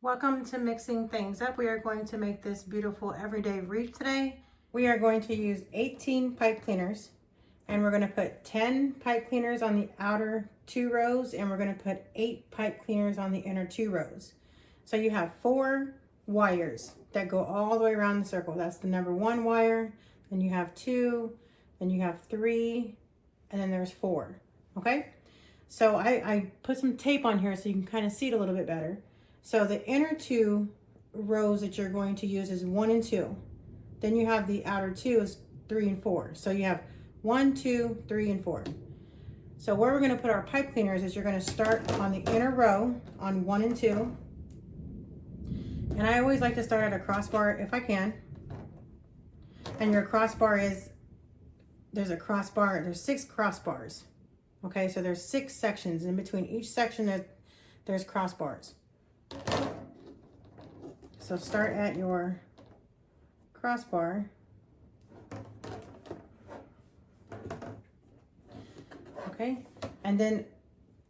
Welcome to Mixing Things Up. We are going to make this beautiful everyday wreath today. We are going to use 18 pipe cleaners, and we're going to put 10 pipe cleaners on the outer 2 rows, and we're going to put 8 pipe cleaners on the inner 2 rows. So you have 4 wires that go all the way around the circle. That's the number 1 wire, then you have 2, then you have 3, and then there's 4. Okay? So I put some tape on here so you can kind of see it a little bit better. So the inner 2 rows that you're going to use is 1 and 2. Then you have the outer 2 is 3 and 4. So you have 1, 2, 3, and 4. So where we're going to put our pipe cleaners is you're going to start on the inner row on 1 and 2. And I always like to start at a crossbar if I can. And your crossbar is, there's a crossbar, there's 6 crossbars. Okay, so there's 6 sections. In between each section there's crossbars. So start at your crossbar. Okay, and then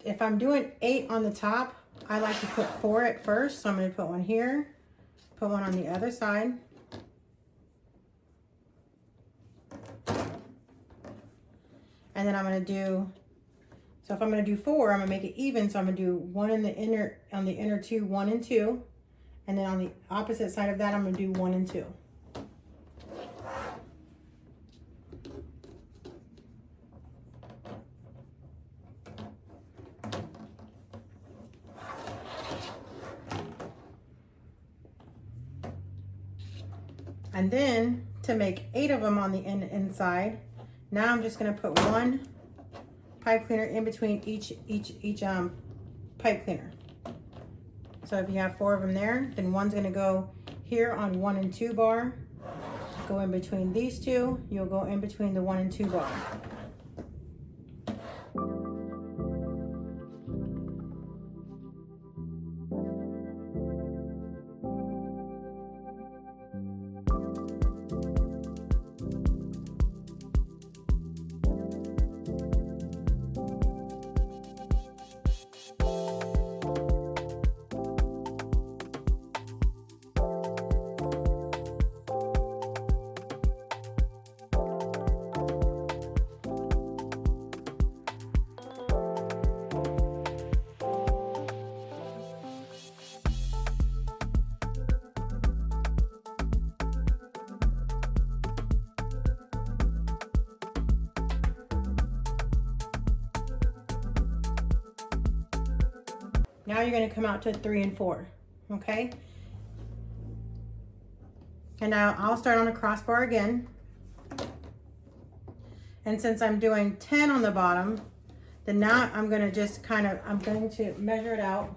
if I'm doing 8 on the top, I like to put 4 at first. So I'm going to put one here, put one on the other side. And then I'm going to do, so if I'm going to do 4, I'm going to make it even. So I'm going to do 1 in the inner, on the inner 2, 1 and 2. And then on the opposite side of that, I'm going to do 1 and 2. And then to make 8 of them on the inside, now I'm just going to put 1 pipe cleaner in between each pipe cleaner. So if you have 4 of them there, then one's going to go here on 1 and 2 bar, go in between these 2, you'll go in between the 1 and 2 bar. Now you're going to come out to 3 and 4, okay? And now I'll start on a crossbar again. And since I'm doing 10 on the bottom, then now I'm going to just kind of, I'm going to measure it out.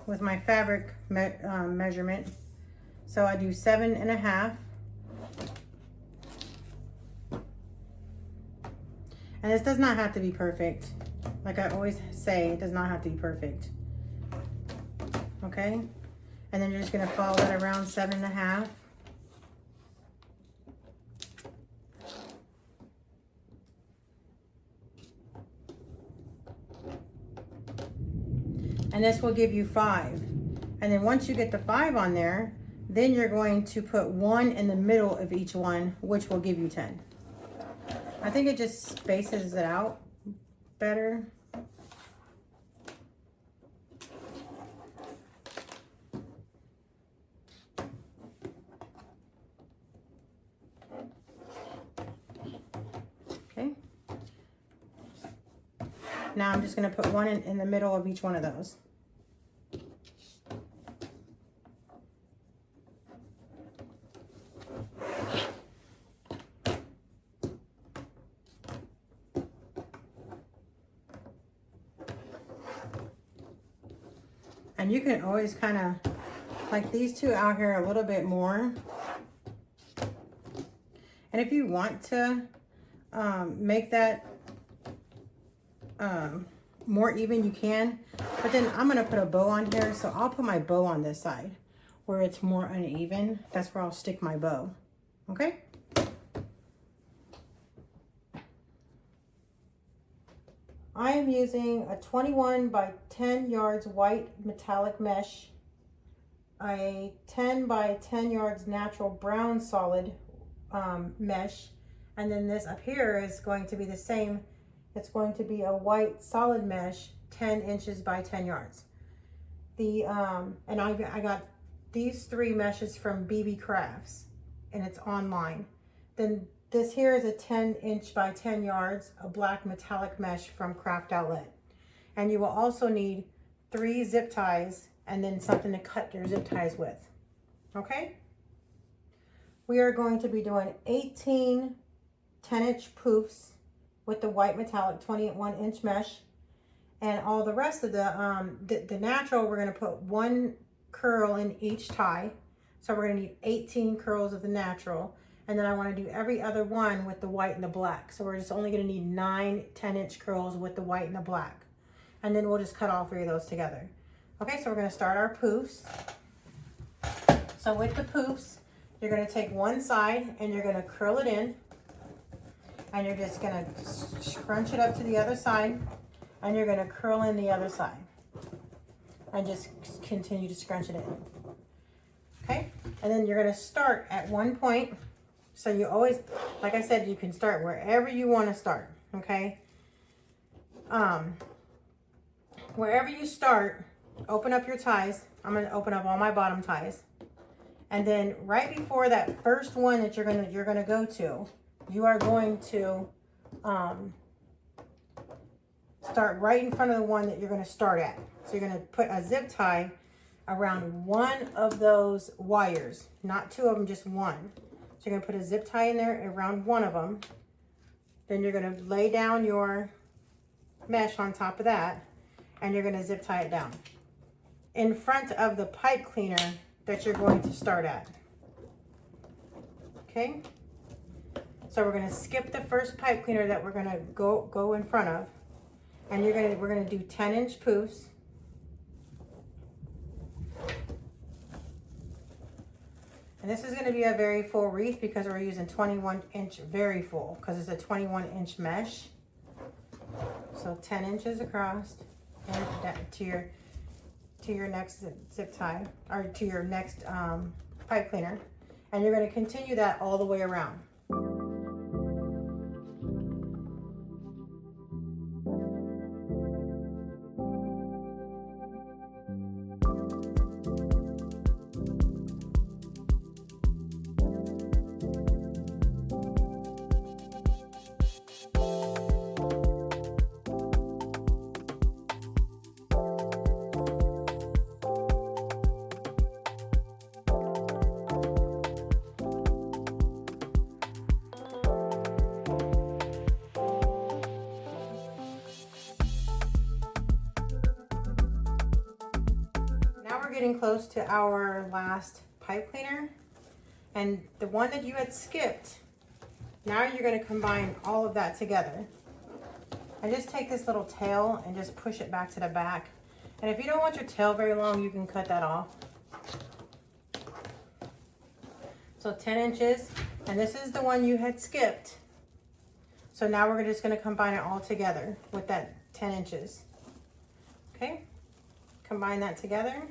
With my fabric measurement. So I do 7.5. And this does not have to be perfect. Like I always say, it does not have to be perfect. Okay? And then you're just gonna follow that around 7.5. And this will give you 5. And then once you get the 5 on there, then you're going to put 1 in the middle of each one, which will give you 10. I think it just spaces it out better. Okay. Now I'm just going to put 1 in the middle of each one of those. And you can always kind of, like these 2 out here a little bit more. And if you want to make that more even, you can. But then I'm going to put a bow on here. So I'll put my bow on this side where it's more uneven. That's where I'll stick my bow. Okay? I am using a 21 by 10 yards white metallic mesh, a 10 by 10 yards natural brown solid mesh, and then this up here is going to be the same. It's going to be a white solid mesh, 10 inches by 10 yards. And I got these 3 meshes from BB Crafts, and it's online. Then this here is a 10 inch by 10 yards, a black metallic mesh from Craft Outlet. And you will also need 3 zip ties and then something to cut your zip ties with. Okay? We are going to be doing 18 10-inch poofs with the white metallic 21-inch mesh. And all the rest of the natural, we're going to put 1 curl in each tie. So we're going to need 18 curls of the natural. And then I want to do every other one with the white and the black. So we're just only going to need 9 10-inch curls with the white and the black. And then we'll just cut all 3 of those together. Okay, so we're going to start our poofs. So with the poofs, you're going to take one side and you're going to curl it in. And you're just going to scrunch it up to the other side. And you're going to curl in the other side. And just continue to scrunch it in. Okay, and then you're going to start at one point. So you always, like I said, you can start wherever you want to start, okay? Wherever you start, open up your ties. I'm going to open up all my bottom ties. And then right before that first one that you're going to go to, you are going to start right in front of the one that you're going to start at. So you're going to put a zip tie around one of those wires, not 2 of them, just 1. So you're going to put a zip tie in there around one of them. Then you're going to lay down your mesh on top of that, and you're going to zip tie it down in front of the pipe cleaner that you're going to start at. Okay? So we're going to skip the first pipe cleaner that we're going to go in front of, and we're going to do 10-inch poofs. And this is going to be a very full wreath because we're using 21-inch very full because it's a 21-inch mesh. So 10 inches across and to your next zip tie, or to your next pipe cleaner. And you're going to continue that all the way around. Getting close to our last pipe cleaner, and the one that you had skipped, now you're going to combine all of that together. And just take this little tail and just push it back to the back. And if you don't want your tail very long, you can cut that off. So 10 inches, and this is the one you had skipped. So now we're just going to combine it all together with that 10 inches. Okay, combine that together.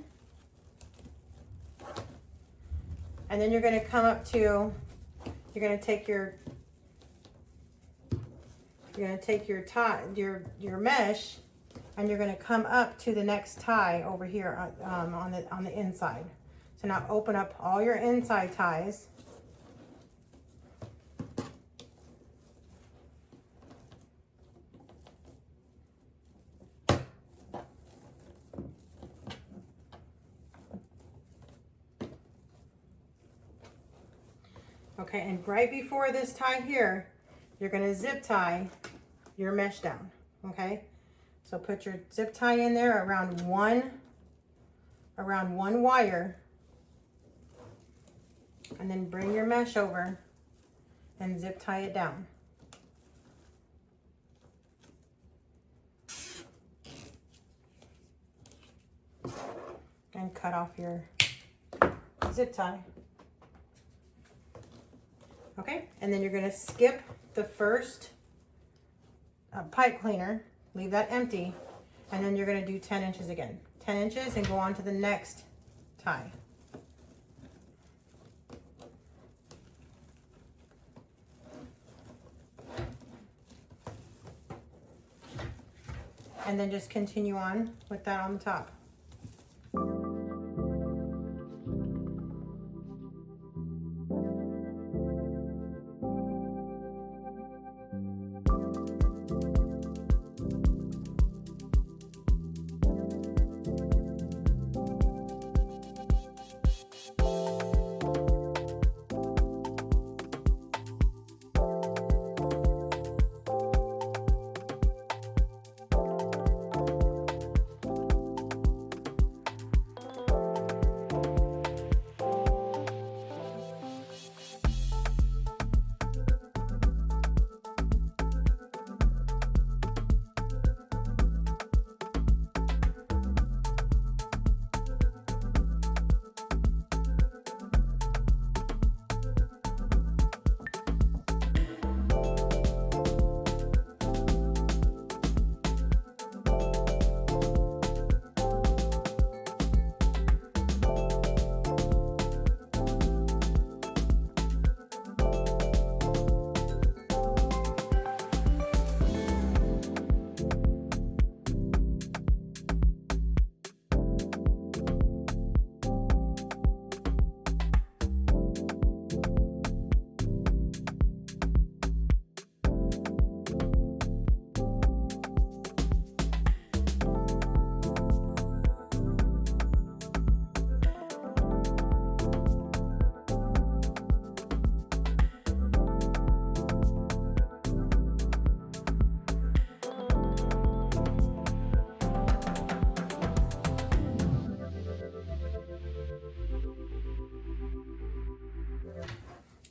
And then you're going to come up to, you're going to take your tie, your mesh, and you're going to come up to the next tie over here on the inside. So now open up all your inside ties. Okay, and right before this tie here, you're going to zip tie your mesh down, okay? So put your zip tie in there around one wire, and then bring your mesh over and zip tie it down. And cut off your zip tie. Okay, and then you're going to skip the first pipe cleaner leave that empty, and then you're going to do 10 inches again. 10 inches and go on to the next tie. And then just continue on with that on the top.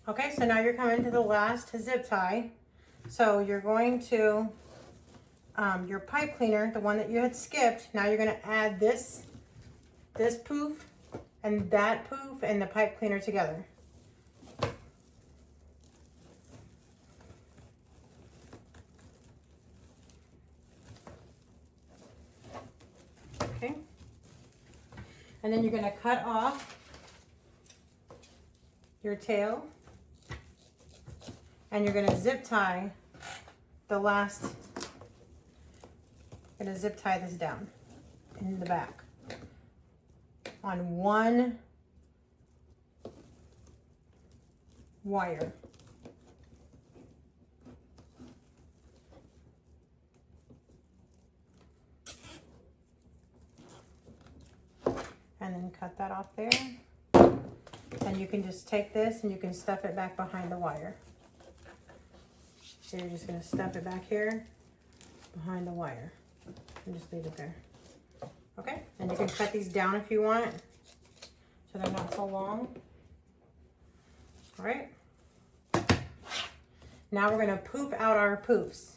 Okay, so now you're coming to the last zip tie. So you're going to, your pipe cleaner, the one that you had skipped, now you're gonna add this poof and that poof and the pipe cleaner together. Okay. And then you're gonna cut off your tail. And you're gonna zip tie the last, gonna zip tie this down in the back on one wire. And then cut that off there. And you can just take this and you can stuff it back behind the wire. So you're just gonna stuff it back here behind the wire and just leave it there. Okay, and you can cut these down if you want, so they're not so long. All right. Now we're gonna poof out our poofs.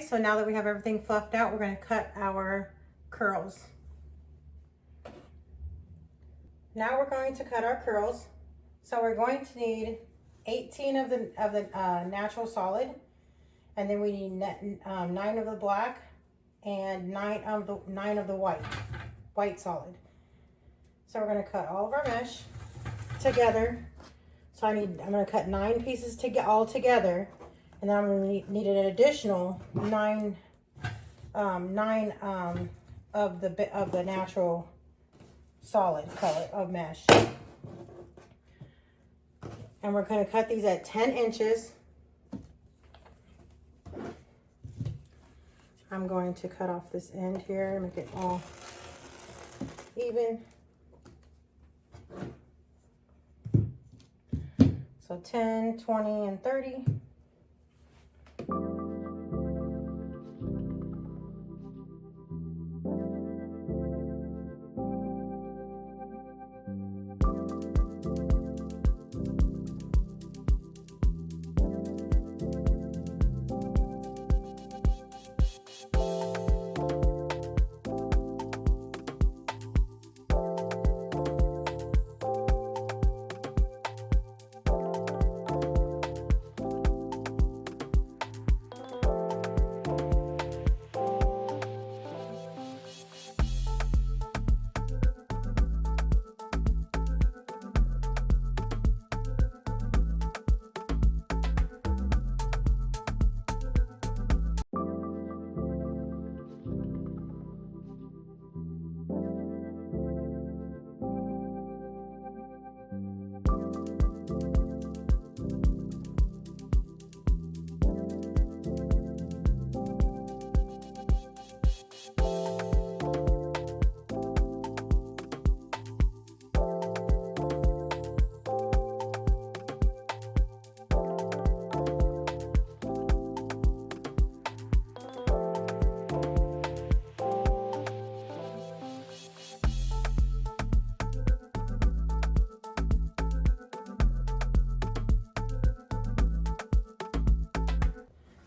so now that we have everything fluffed out, we're gonna cut our curls. Now we're going to cut our curls. So we're going to need 18 of the natural solid, and then we need 9 of the black and 9 of the white solid. So we're going to cut all of our mesh together. So I'm going to cut 9 pieces to get all together, and then I'm going to need an additional 9 of the natural solid color of mesh. And we're going to cut these at 10 inches. I'm going to cut off this end here and make it all even. So 10, 20, and 30.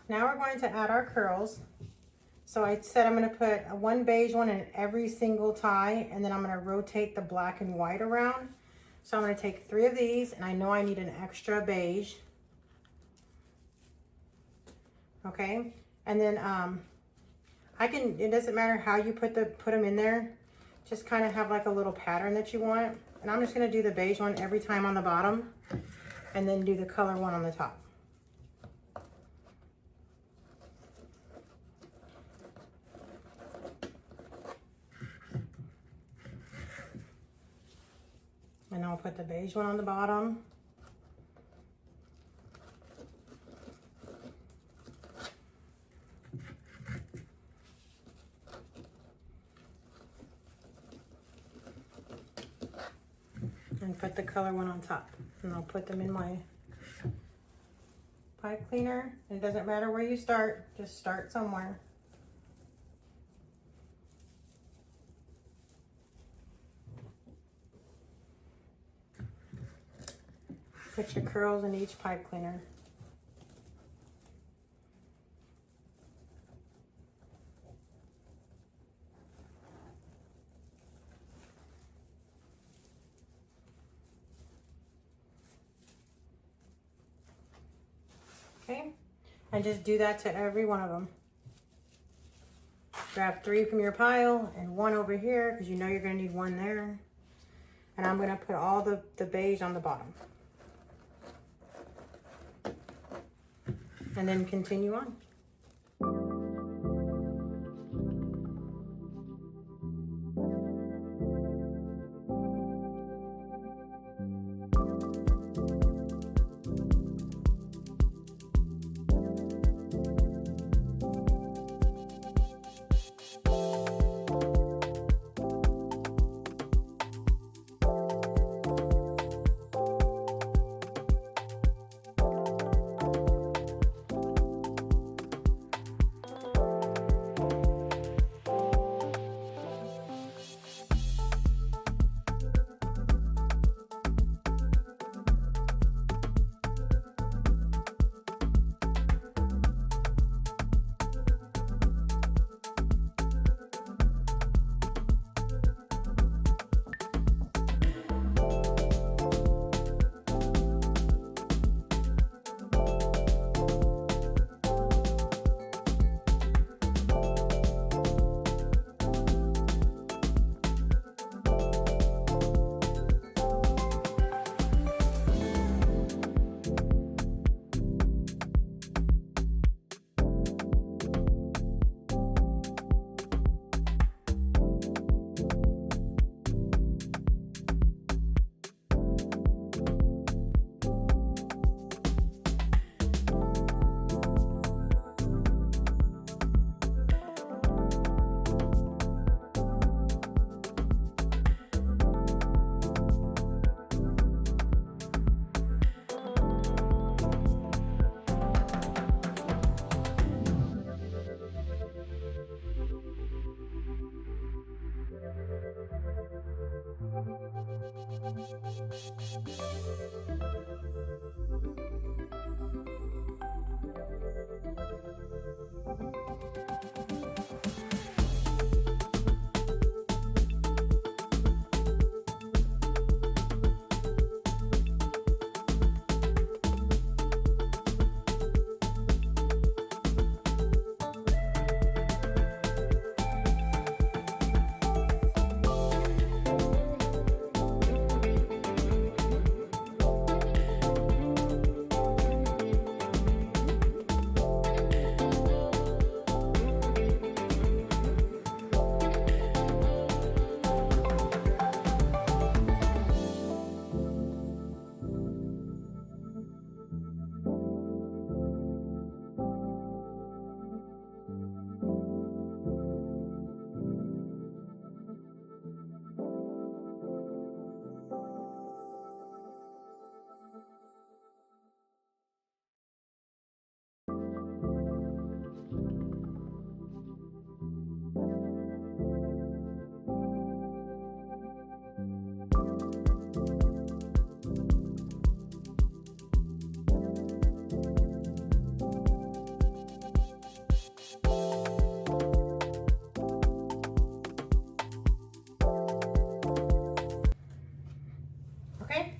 Now we're going to add our curls. So I said I'm going to put one beige one in every single tie, and then I'm going to rotate the black and white around. So I'm going to take 3 of these, and I know I need an extra beige. Okay, and then it doesn't matter how you put them in there. Just kind of have like a little pattern that you want. And I'm just going to do the beige one every time on the bottom, and then do the color one on the top. And I'll put the beige one on the bottom. And put the color one on top. And I'll put them in my pipe cleaner. It doesn't matter where you start, just start somewhere. Put your curls in each pipe cleaner. Okay, and just do that to every one of them. Grab 3 from your pile and 1 over here, because you know you're going to need 1 there. And I'm going to put all the beige on the bottom. And then continue on.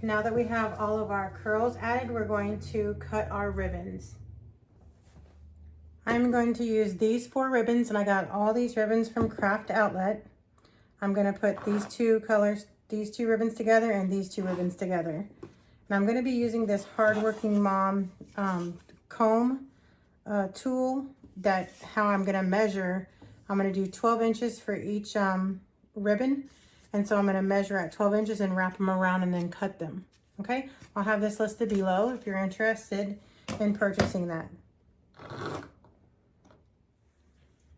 Now that we have all of our curls added, we're going to cut our ribbons. I'm going to use these 4 ribbons, and I got all these ribbons from Craft Outlet. I'm going to put these 2 colors, these 2 ribbons together and these 2 ribbons together. And I'm going to be using this Hardworking Mom comb tool. That's how I'm going to measure. I'm going to do 12 inches for each ribbon. And so I'm going to measure at 12 inches and wrap them around and then cut them. Okay, I'll have this listed below if you're interested in purchasing that.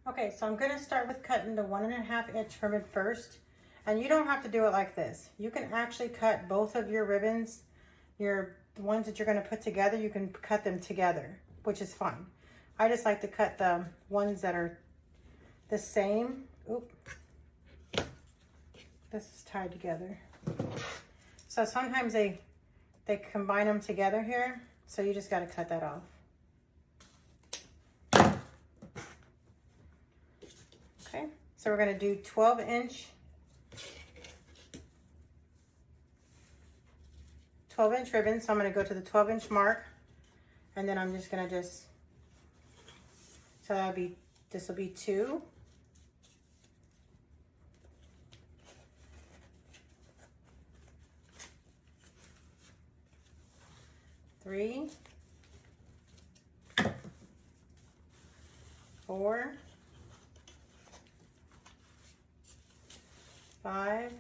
Okay, so I'm going to start with cutting the 1.5 inch ribbon first. And you don't have to do it like this. You can actually cut both of your ribbons, the ones that you're going to put together, you can cut them together, which is fine. I just like to cut the ones that are the same. Oop. This is tied together. So sometimes they combine them together here. So you just got to cut that off. Okay, so we're going to do 12 inch ribbons. So I'm going to go to the 12 inch mark, and then I'm just going to so this will be 2. 3, 4, 5,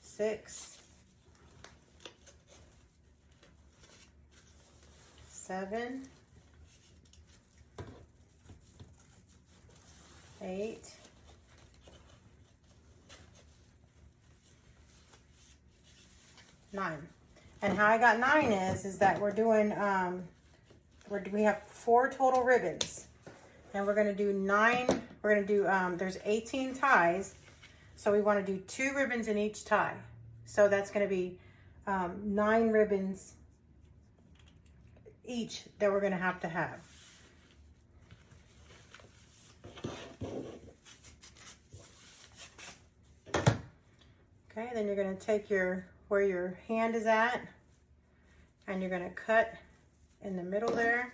6, 7, 8, 9. And how I got 9 is that we're doing we have 4 total ribbons, and we're going to do 9. We're going to do there's 18 ties, so we want to do 2 ribbons in each tie. So that's going to be 9 ribbons each that we're going to have. Okay, then you're going to take where your hand is at, and you're going to cut in the middle there,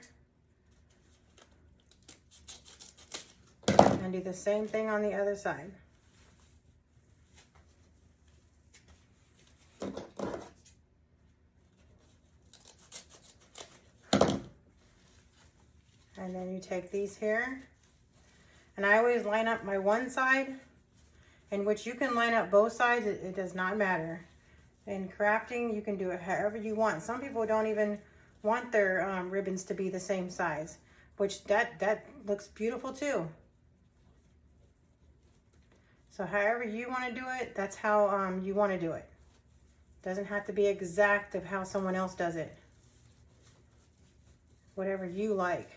and do the same thing on the other side. And then you take these here, and I always line up my one side, in which you can line up both sides. It does not matter. In crafting, you can do it however you want. Some people don't even want their ribbons to be the same size, which that looks beautiful too. So however you want to do it, that's how you want to do it. Doesn't have to be exact of how someone else does it. Whatever you like.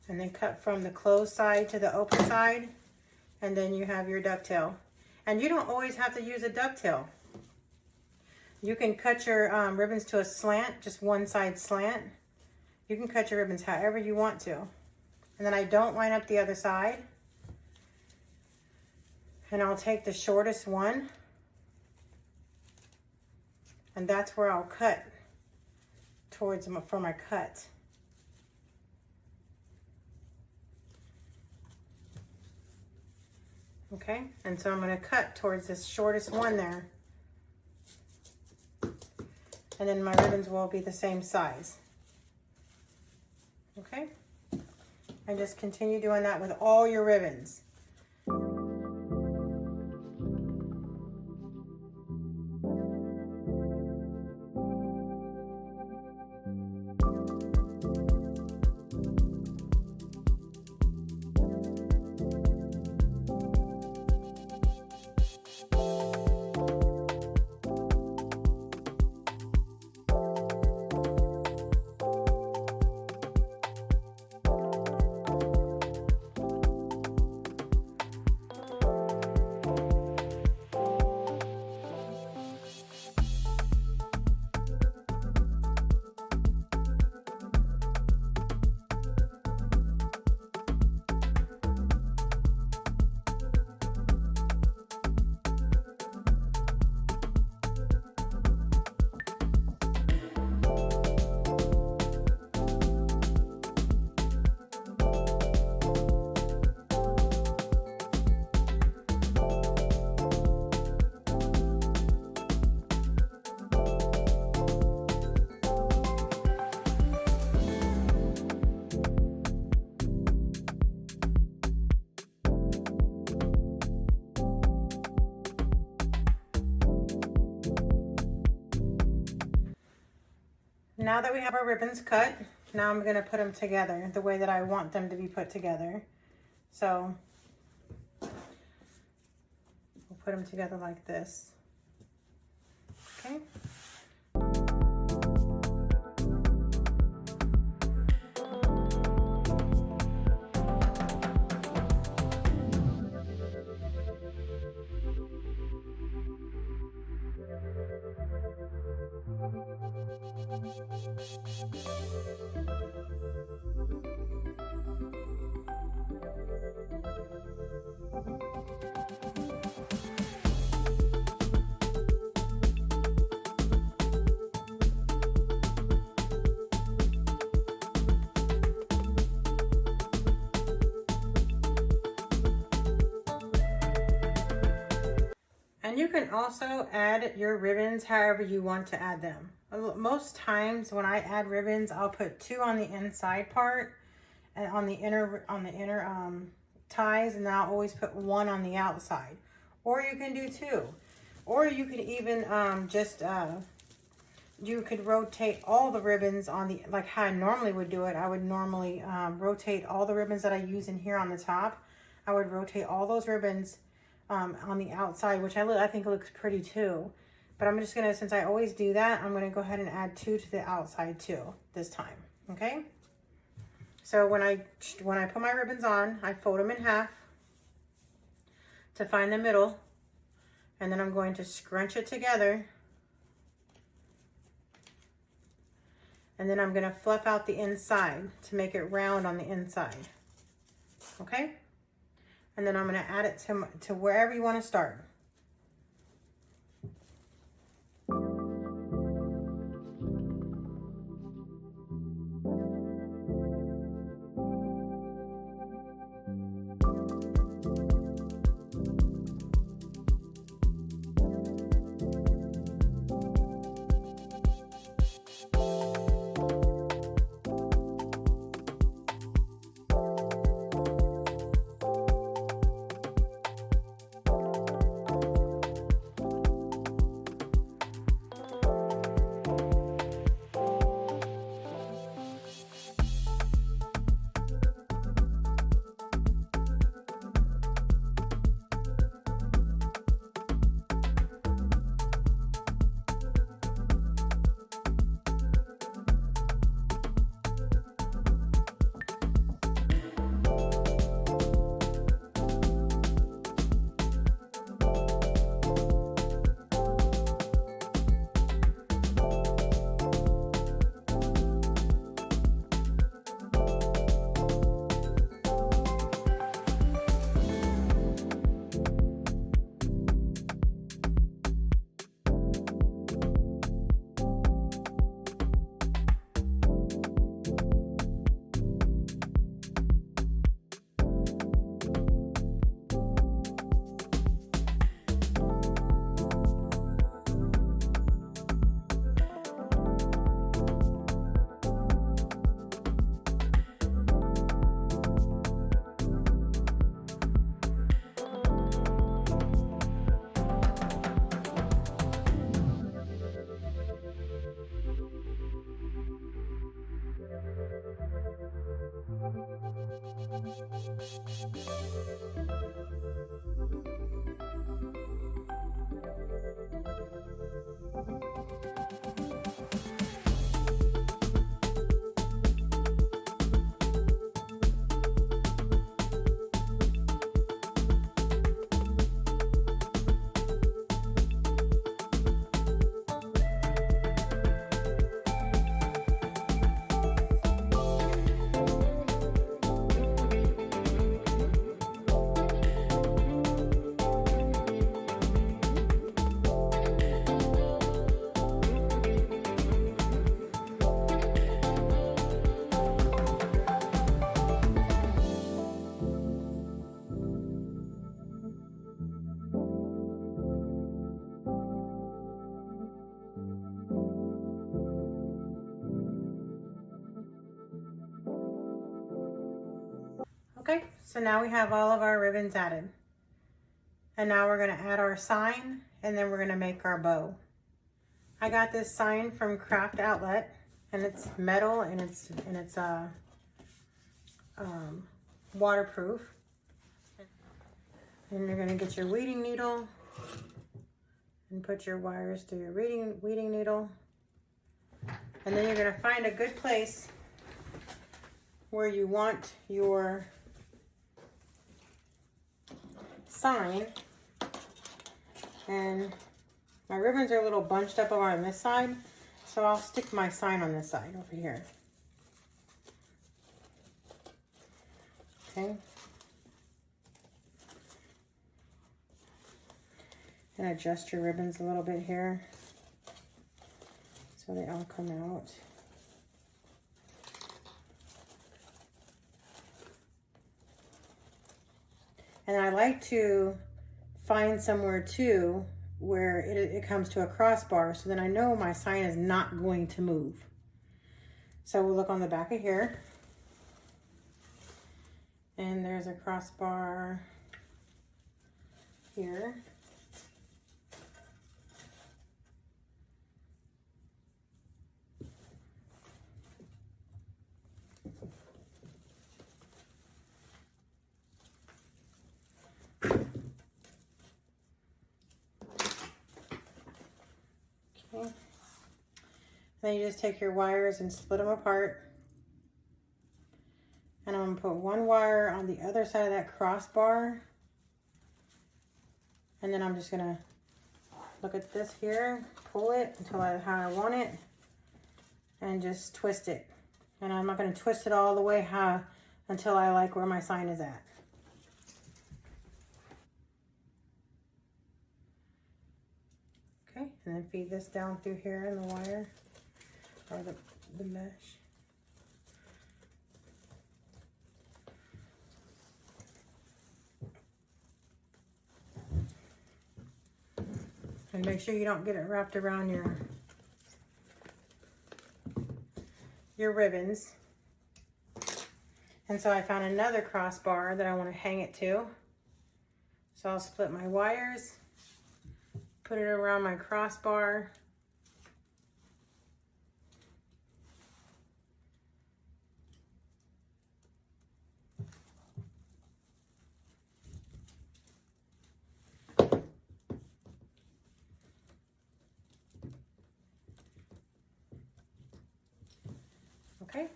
And then cut from the closed side to the open side, and then you have your ducktail. And you don't always have to use a ducktail. You can cut your ribbons to a slant, just one side slant. You can cut your ribbons however you want to. And then I don't line up the other side. And I'll take the shortest one, and that's where I'll cut for my cut. Okay, and so I'm going to cut towards this shortest one there. And then my ribbons will be the same size. Okay, and just continue doing that with all your ribbons. now that we have our ribbons cut, now I'm gonna put them together the way that I want them to be put together. So we'll put them together like this. Okay. And you can also add your ribbons however you want to add them. Most times when I add ribbons, I'll put 2 on the inside part and on the inner ties, and I'll always put 1 on the outside. Or you can do 2. Or you could even you could rotate all the ribbons on the, like how I normally would do it. I would normally rotate all the ribbons that I use in here on the top. I would rotate all those ribbons on the outside, which I think it looks pretty too. But I'm just gonna, since I always do that, I'm gonna go ahead and add 2 to the outside too this time, okay? So when I put my ribbons on, I fold them in half to find the middle, and then I'm going to scrunch it together, and then I'm gonna fluff out the inside to make it round on the inside, okay? And then I'm gonna add it to wherever you wanna start. Okay, so now we have all of our ribbons added. And now we're gonna add our sign, and then we're gonna make our bow. I got this sign from Craft Outlet, and it's metal, and it's waterproof. And you're going to get your weeding needle and put your wires through your weeding needle. And then you're going to find a good place where you want your sign. And my ribbons are a little bunched up over on this side, so I'll stick my sign on this side over here. Okay. And adjust your ribbons a little bit here so they all come out. And I like to find somewhere too where it comes to a crossbar, so then I know my sign is not going to move. So we'll look on the back of here, and there's a crossbar here. Okay. Then you just take your wires and split them apart. And I'm going to put one wire on the other side of that crossbar. And then I'm just going to look at this here, pull it until how I want it, and just twist it. And I'm not going to twist it all the way until I like where my sign is at. Okay, and then feed this down through here in the wire, or the mesh. And make sure you don't get it wrapped around your ribbons. And so I found another crossbar that I want to hang it to. So I'll split my wires, put it around my crossbar. Okay.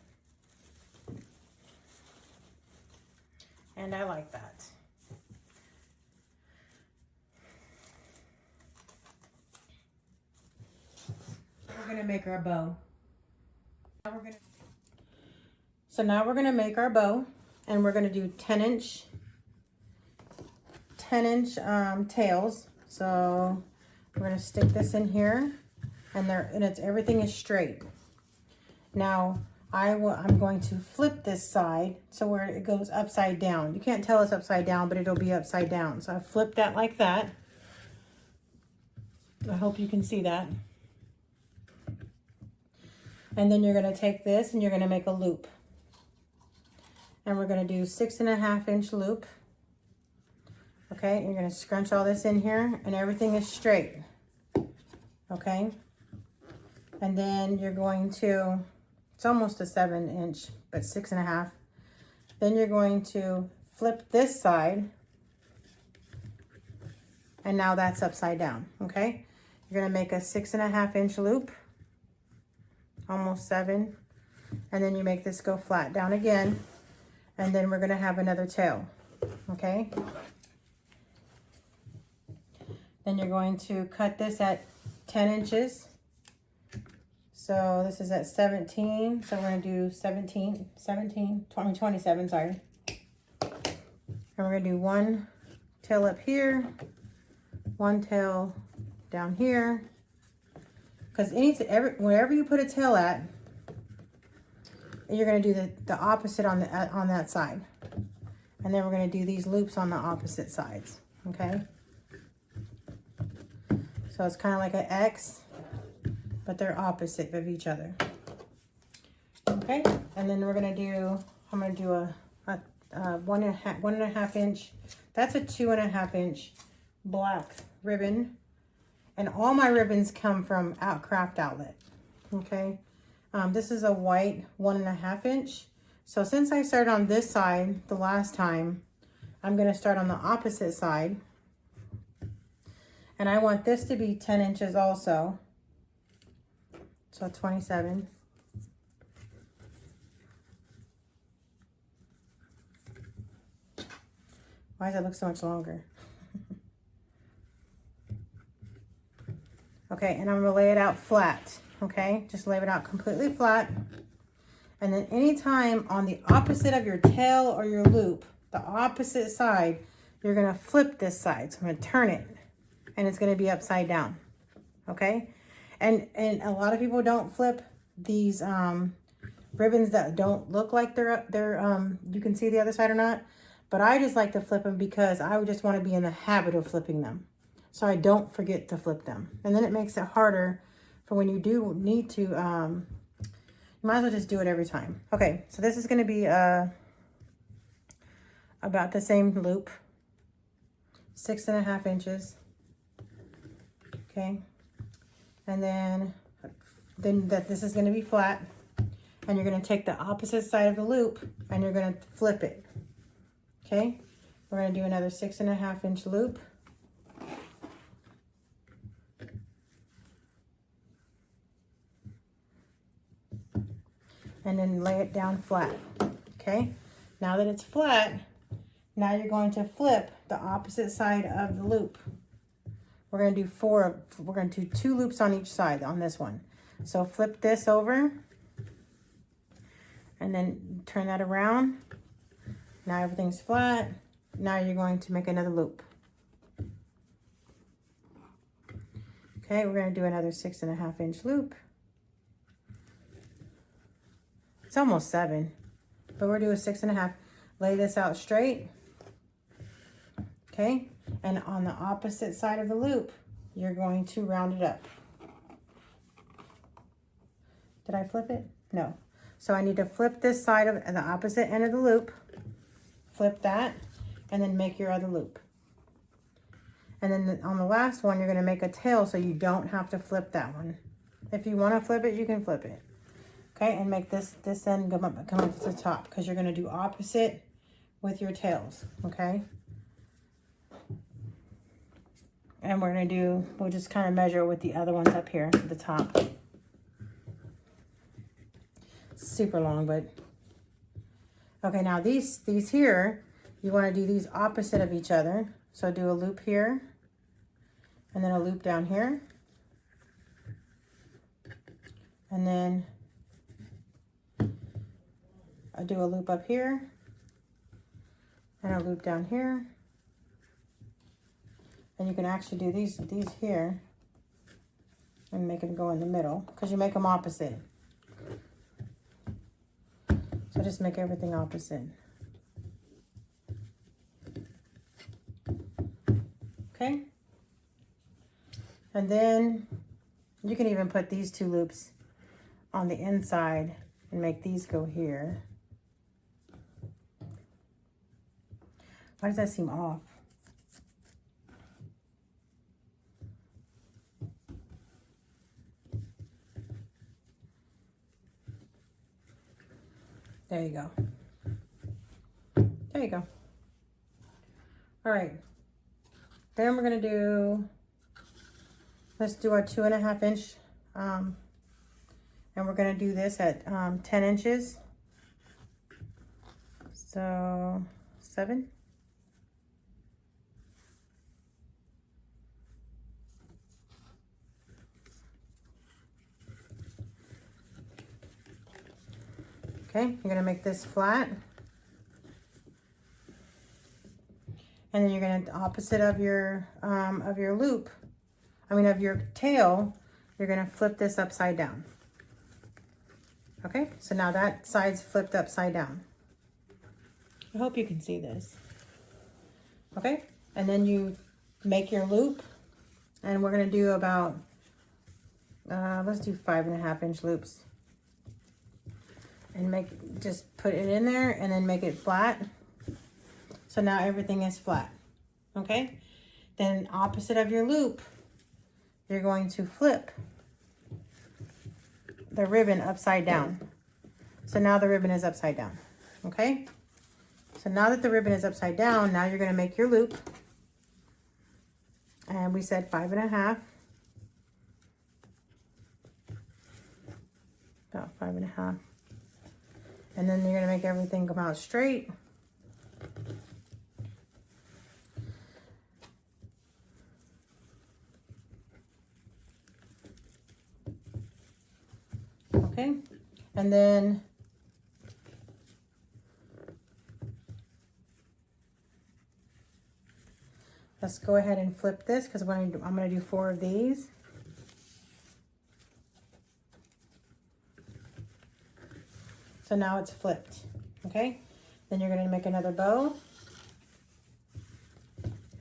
And I like that. We're gonna make our bow. So now we're gonna make our bow, and we're gonna do 10-inch tails. So we're gonna stick this in here, and everything is straight. Now I'm going to flip this side so where it goes upside down. You can't tell it's upside down, but it'll be upside down. So I flip that like that. I hope you can see that. And then you're going to take this and you're going to make a loop. And we're going to do 6.5-inch loop. Okay, you're going to scrunch all this in here, and everything is straight. Okay. And then you're going to, it's almost a 7-inch, but 6.5. Then you're going to flip this side, and now that's upside down. Okay, you're going to make a 6.5-inch loop, almost 7, and then you make this go flat down again, and then we're going to have another tail. Okay, then you're going to cut this at 10 inches. So this is at 17, so we're going to do 27, sorry. And we're going to do one tail up here, one tail down here. Because wherever you put a tail at, you're going to do the opposite on that side. And then we're going to do these loops on the opposite sides, okay? So it's kind of like an X, but they're opposite of each other. Okay, and then we're gonna do, I'm gonna do a 1.5 inch, that's a 2.5 inch black ribbon. And all my ribbons come from Craft Outlet. Okay, This is a white 1.5 inch. So since I started on this side the last time, I'm going to start on the opposite side. And I want this to be 10 inches also. So 27. Why does it look so much longer? Okay, and I'm gonna lay it out flat, okay? Just lay it out completely flat. And then anytime on the opposite of your tail or your loop, the opposite side, you're gonna flip this side. So I'm gonna turn it and it's gonna be upside down, okay? And a lot of people don't flip these ribbons that don't look like they're you can see the other side or not. But I just like to flip them because I would just want to be in the habit of flipping them, so I don't forget to flip them. And then it makes it harder for when you do need to, you might as well just do it every time. Okay, so this is going to be about the same loop, 6.5 inches. Okay, and then this is going to be flat, and you're going to take the opposite side of the loop and you're going to flip it. Okay, we're going to do another 6.5 inch loop. And then lay it down flat. Okay, now that it's flat, now you're going to flip the opposite side of the loop. We're going to do we're going to do 2 loops on each side on this one. So flip this over and then turn that around. Now everything's flat. Now you're going to make another loop. Okay, we're going to do another 6.5 inch loop. It's almost 7, but we're doing 6.5. Lay this out straight. Okay, and on the opposite side of the loop, you're going to round it up. Did I flip it? No. So I need to flip this side of the opposite end of the loop. Flip that, and then make your other loop. And then on the last one, you're going to make a tail so you don't have to flip that one. If you want to flip it, you can flip it. Okay, and make this end come up to the top, because you're going to do opposite with your tails. Okay. And we're going to do, we'll just kind of measure with the other ones up here at the top. Super long, but okay, now these here, you want to do these opposite of each other. So do a loop here, and then a loop down here, and then I do a loop up here, and a loop down here. And you can actually do these here and make them go in the middle, because you make them opposite. So just make everything opposite. Okay. And then you can even put these 2 loops on the inside and make these go here. Why does that seem off? There you go. There you go. All right. Then we're going to do, let's do our 2.5 inch. And we're going to do this at 10 inches. So 7. Okay, you're going to make this flat. And then you're going to, opposite of your loop, of your tail, you're going to flip this upside down. Okay, so now that side's flipped upside down. I hope you can see this. Okay, and then you make your loop, and we're going to do about, let's do 5.5 inch loops. And just put it in there and then make it flat. So now everything is flat. Okay, then opposite of your loop, you're going to flip the ribbon upside down. So now the ribbon is upside down, okay? So now that the ribbon is upside down, now you're gonna make your loop. And we said 5.5. About 5.5. And then you're gonna make everything come out straight. Okay, and then let's go ahead and flip this because I'm gonna do 4 of these. So now it's flipped, okay? Then you're gonna make another bow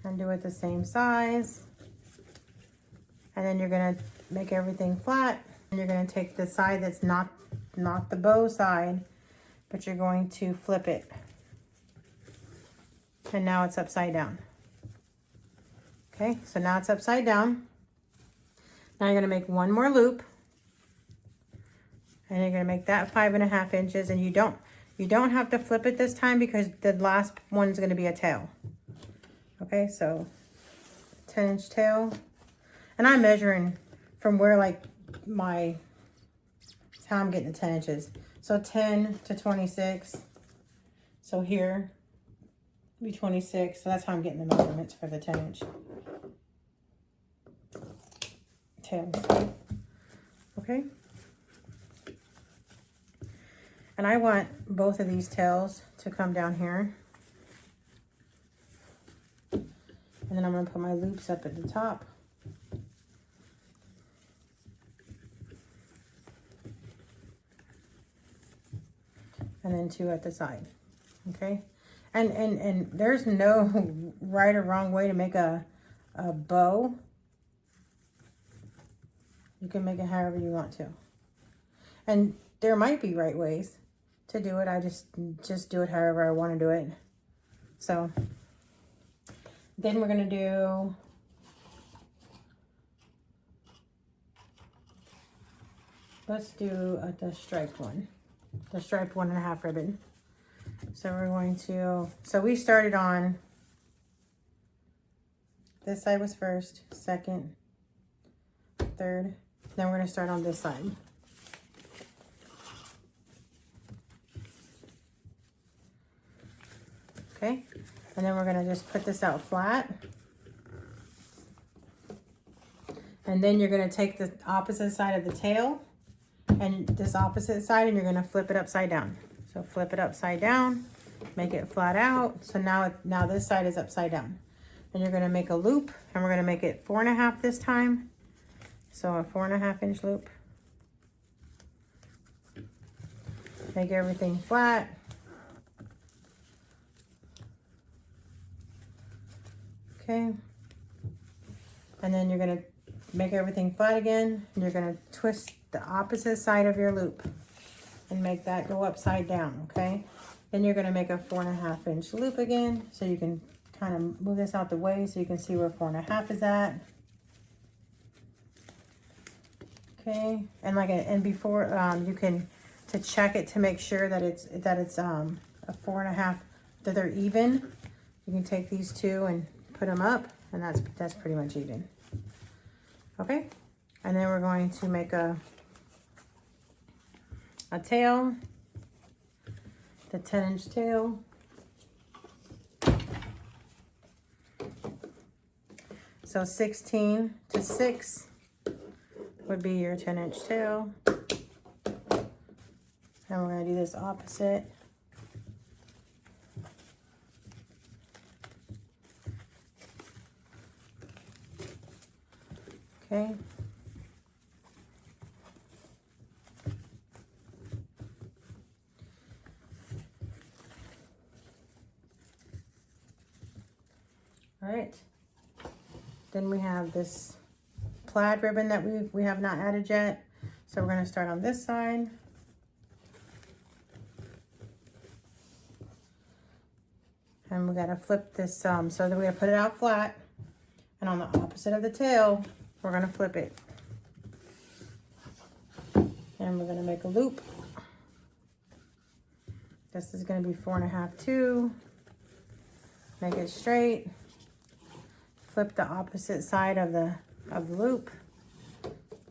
and do it the same size. And then you're gonna make everything flat. And you're gonna take the side that's not the bow side, but you're going to flip it. And now it's upside down. Okay, so now it's upside down. Now you're gonna make one more loop. And you're gonna make that 5.5 inches, and you don't have to flip it this time because the last one's gonna be a tail. Okay, so 10-inch tail. And I'm measuring from where like how I'm getting the 10 inches. So 10 to 26. So here be 26. So that's how I'm getting the measurements for the 10-inch tails. Okay. And I want both of these tails to come down here. And then I'm going to put my loops up at the top. And then 2 at the side. Okay. And there's no right or wrong way to make a bow. You can make it however you want to. And there might be right ways to do it. I just do it however I want to do it. So then we're going to do let's do the striped one. The striped 1.5 ribbon. So we're going to, so we started on, this side was first, second, third, then we're going to start on this side. Okay, and then we're going to just put this out flat. And then you're going to take the opposite side of the tail and this opposite side, and you're going to flip it upside down. So flip it upside down, make it flat out. So now this side is upside down. And you're going to make a loop, and we're going to make it 4.5 this time. So a 4.5-inch loop. Make everything flat. Okay. And then you're going to make everything flat again, and you're going to twist the opposite side of your loop and make that go upside down, okay? Then you're going to make a 4.5-inch loop again, so you can kind of move this out the way so you can see where 4.5 is at. Okay, and before you can to check it to make sure that it's a 4.5, that they're even. You can take these two and put them up, and that's pretty much even. Okay, and then we're going to make a tail, the 10-inch tail. So 16 to 6 would be your 10-inch tail. And we're going to do this opposite. Okay. All right. Then we have this plaid ribbon that we have not added yet. So we're going to start on this side. And we got to flip this so that we're going to put it out flat. And on the opposite of the tail, we're going to flip it. And we're And we're gonna make a loop. This is gonna be 4.5 too. Make it straight. Flip the opposite side of the loop.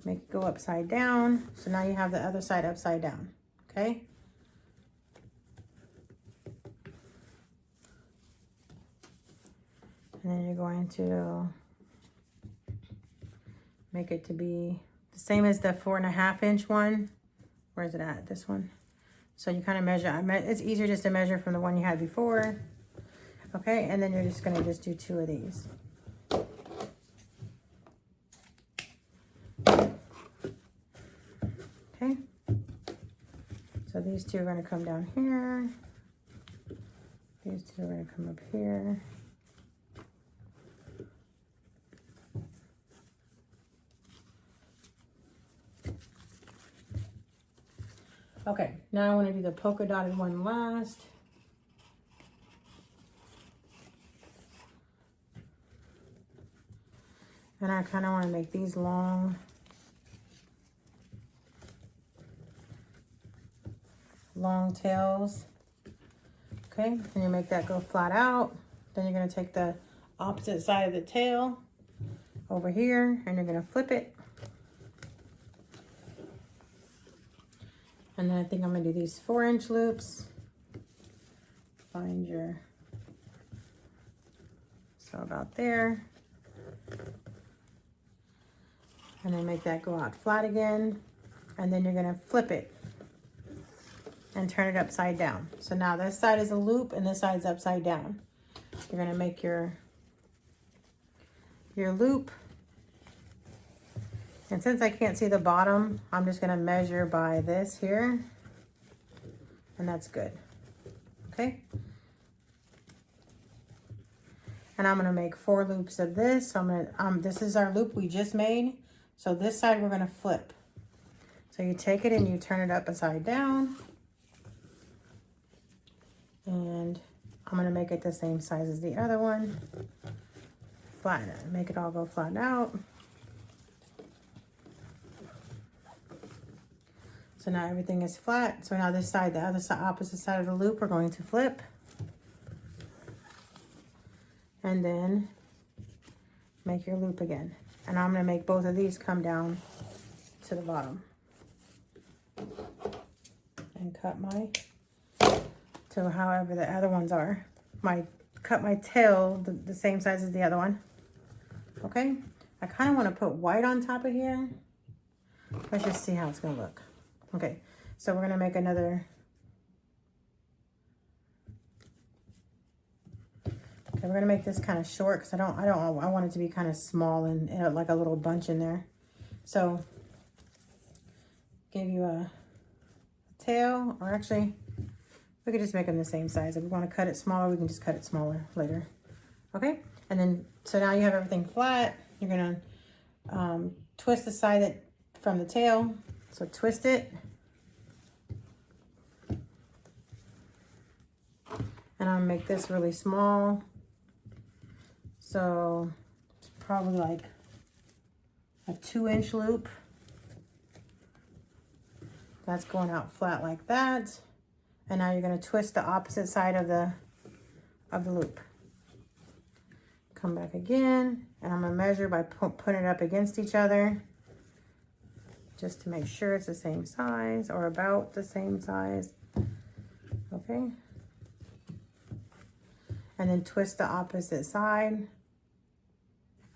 Make it go upside down. So now you have the other side upside down, okay? And then you're going to make it to be the same as the 4.5 inch one. Where is it at? This one. So you kind of measure. It's easier just to measure from the one you had before. Okay, and then you're just going to just do 2 of these. Okay. So these 2 are going to come down here. These 2 are going to come up here. Okay, now I want to do the polka dotted one last. And I kind of want to make these long. Long tails. Okay, and you make that go flat out. Then you're going to take the opposite side of the tail over here and you're going to flip it. And then I think I'm going to do these 4-inch loops. Find your, so about there. And then make that go out flat again. And then you're going to flip it and turn it upside down. So now this side is a loop and this side is upside down. You're going to make your loop. And since I can't see the bottom, I'm just going to measure by this here. And that's good. Okay. And I'm going to make 4 loops of this. So I'm going to, this is our loop we just made. So this side we're going to flip. So you take it and you turn it upside down. And I'm going to make it the same size as the other one. Flatten it. Make it all go flat out. So now everything is flat. So now this side, the other side, opposite side of the loop, we're going to flip. And then make your loop again. And I'm going to make both of these come down to the bottom. And cut my, to however the other ones are. Cut my tail the same size as the other one. Okay? I kind of want to put white on top of here. Let's just see how it's going to look. Okay, so we're gonna make another. Okay, we're gonna make this kind of short because I want it to be kind of small and like a little bunch in there. So, give you a tail, or actually, we could just make them the same size. If we want to cut it smaller, we can just cut it smaller later. Okay, and then so now you have everything flat. You're gonna twist the side from the tail. So twist it. And I'll make this really small. So it's probably like a 2-inch loop. That's going out flat like that. And now you're going to twist the opposite side of the loop. Come back again, and I'm going to measure by putting it up against each other. Just to make sure it's the same size or about the same size. Okay. And then twist the opposite side.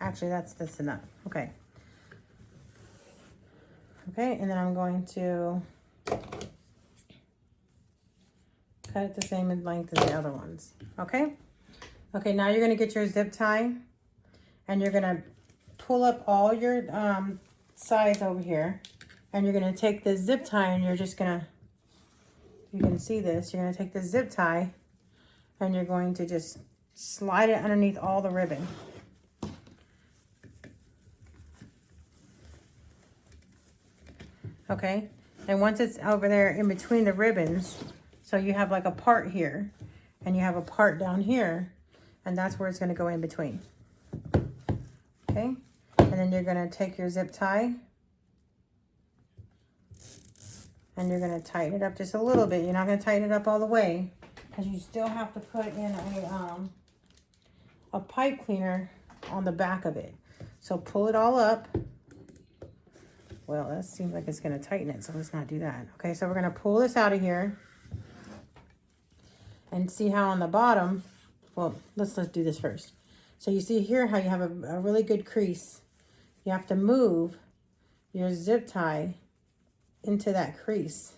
Actually, that's enough. Okay. Okay, and then I'm going to cut it the same in length as the other ones. Okay. Okay, now you're going to get your zip tie. And you're going to pull up all your sides over here. And you're going to take the zip tie and you're just going to, you can see this, you're going to take the zip tie and you're going to just slide it underneath all the ribbon. Okay, and once it's over there in between the ribbons, so you have like a part here and you have a part down here, and that's where it's going to go in between. Okay, and then you're going to take your zip tie And you're going to tighten it up just a little bit. You're not going to tighten it up all the way because you still have to put in a pipe cleaner on the back of it. So pull it all up. Well, that seems like it's going to tighten it, so let's not do that. Okay, so we're going to pull this out of here and see how on the bottom, well, let's do this first. So you see here how you have a really good crease. You have to move your zip tie into that crease.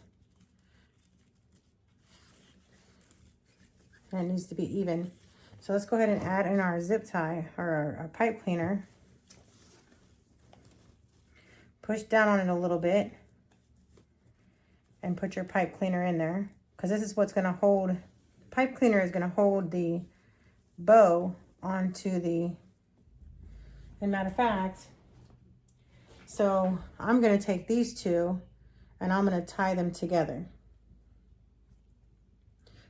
And it needs to be even. So let's go ahead and add in our zip tie or our pipe cleaner. Push down on it a little bit and put your pipe cleaner in there, because this is what's going to hold, pipe cleaner is going to hold the bow onto the, and matter of fact, so I'm going to take these two and I'm going to tie them together.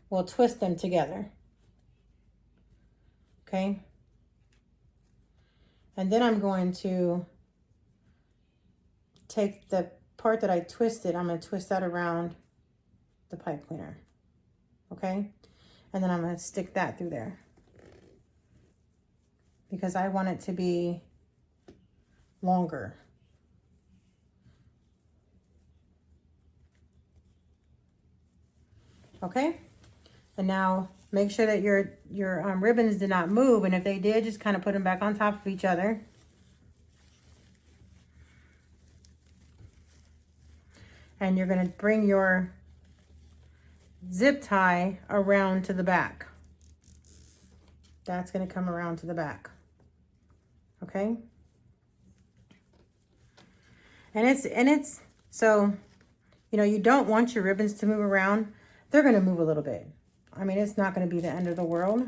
We'll twist them together. Okay. And then I'm going to take the part that I twisted, I'm going to twist that around the pipe cleaner. Okay. And then I'm going to stick that through there, because I want it to be longer. Okay. And now make sure that your ribbons did not move. And if they did, just kind of put them back on top of each other. And you're going to bring your zip tie around to the back. That's going to come around to the back. Okay. And it's so, you know, you don't want your ribbons to move around. They're going to move a little bit. I mean, it's not going to be the end of the world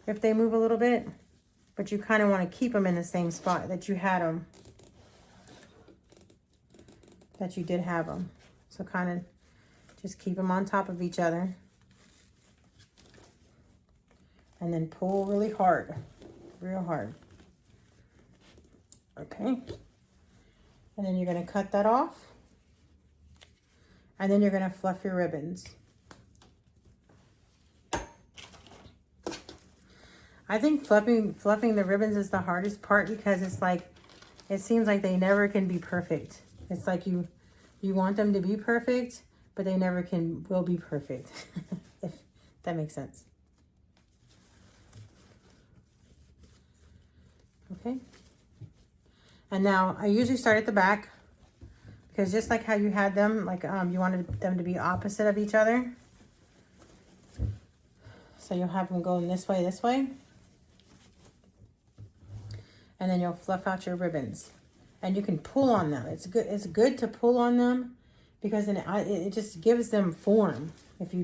if they move a little bit, but you kind of want to keep them in the same spot that you had them, that you did have them. So kind of just keep them on top of each other and then pull really hard, real hard. Okay. And then you're going to cut that off, and then you're going to fluff your ribbons. I think fluffing the ribbons is the hardest part, because it's like, it seems like they never can be perfect. It's like you want them to be perfect, but they never will be perfect. If that makes sense. Okay. And now I usually start at the back, because just like how you had them, like you wanted them to be opposite of each other. So you'll have them going this way. And then you'll fluff out your ribbons, and you can pull on them. It's good to pull on them, because then it just gives them form. If you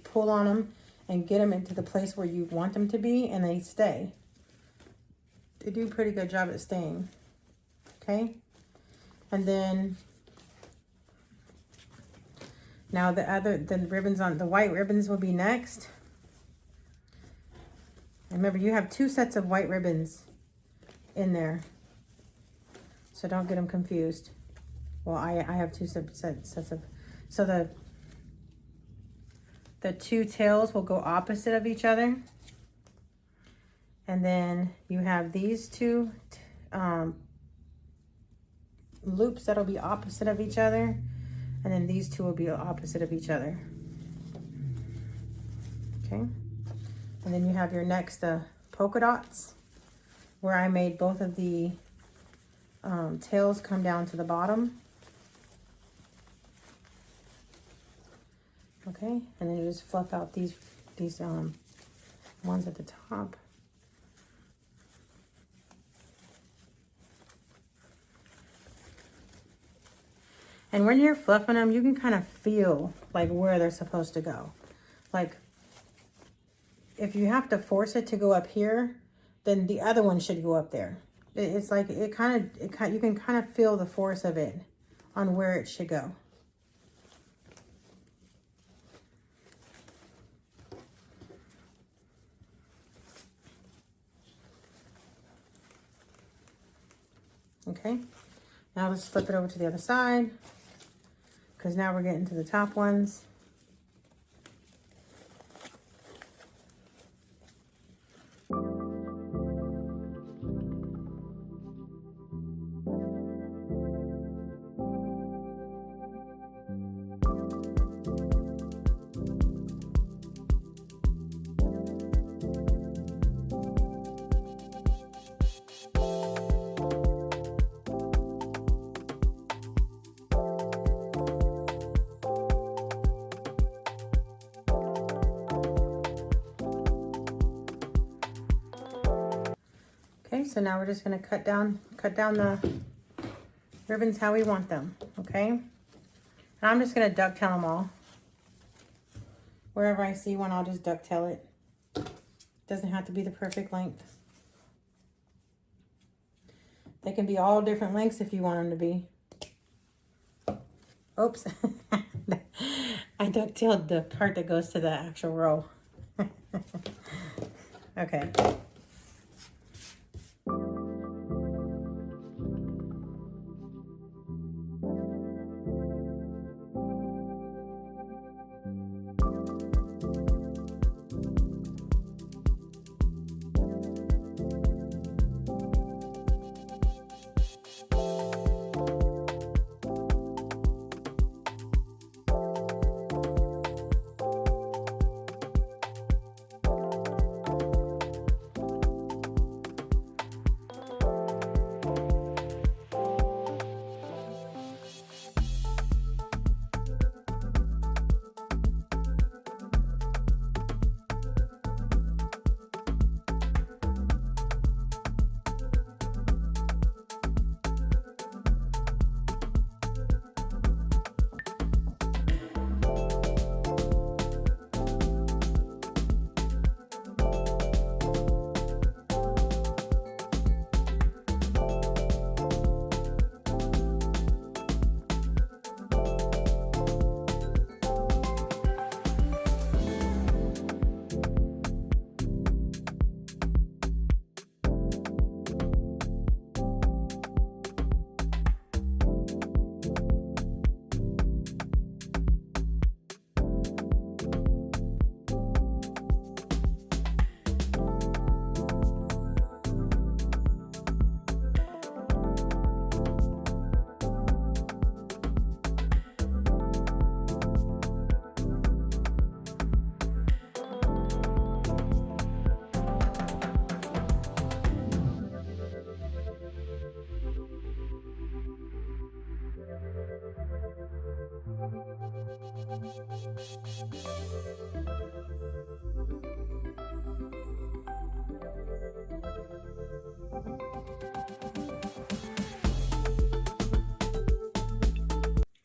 pull on them and get them into the place where you want them to be, and they stay. They do a pretty good job at staying. Okay. And then now the ribbons on the white ribbons will be next. And remember, you have 2 sets of white ribbons in there, so don't get them confused. Well, I have 2 sets of, so the 2 tails will go opposite of each other, and then you have these 2 loops that'll be opposite of each other, and then these 2 will be opposite of each other. Okay. And then you have your next polka dots, where I made both of the tails come down to the bottom. Okay, and then you just fluff out these ones at the top. And when you're fluffing them, you can kind of feel like where they're supposed to go. Like, if you have to force it to go up here, then the other one should go up there. It's like you can kind of feel the force of it on where it should go. Okay, now let's flip it over to the other side, because now we're getting to the top ones. Okay, so now we're just gonna cut down the ribbons how we want them, okay? And I'm just gonna ducktail them all. Wherever I see one, I'll just ducktail it. Doesn't have to be the perfect length. They can be all different lengths if you want them to be. Oops. I ducktailed the part that goes to the actual row. Okay.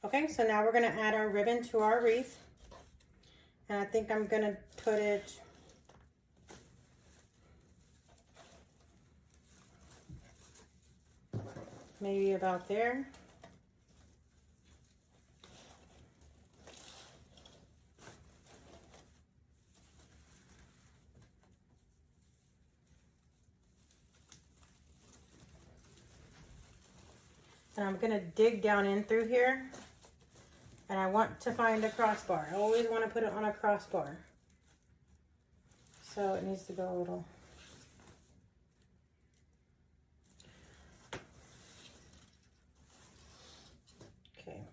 Okay, so now we're gonna add our ribbon to our wreath. And I think I'm gonna put it maybe about there. And I'm gonna dig down in through here. And I want to find a crossbar. I always want to put it on a crossbar. So it needs to go a little. Okay.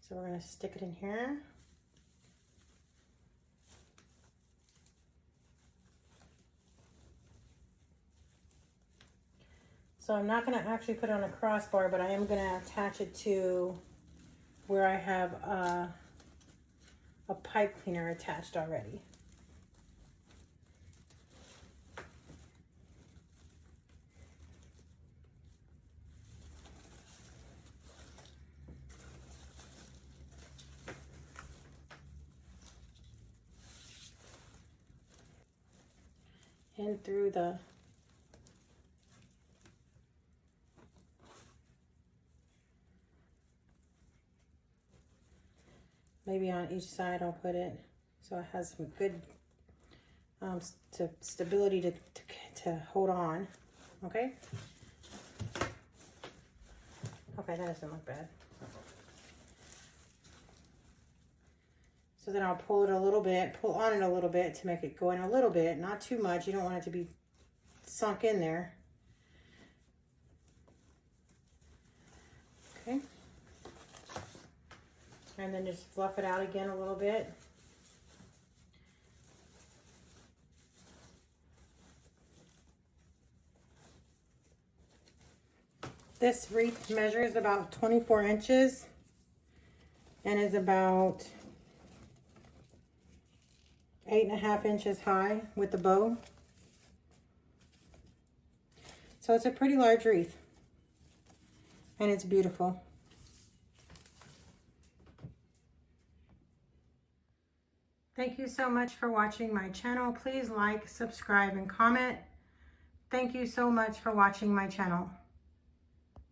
So we're going to stick it in here. So I'm not going to actually put it on a crossbar, but I am going to attach it to where I have a pipe cleaner attached already. In through the maybe on each side I'll put it so it has some good stability to hold on. Okay. Okay, that doesn't look bad. So then I'll pull it a little bit, pull on it a little bit to make it go in a little bit, not too much. You don't want it to be sunk in there. Okay. And then just fluff it out again a little bit. This wreath measures about 24 inches and is about 8.5 inches high with the bow. So it's a pretty large wreath and it's beautiful. Thank you so much for watching my channel. Please like, subscribe, and comment. Thank you so much for watching my channel.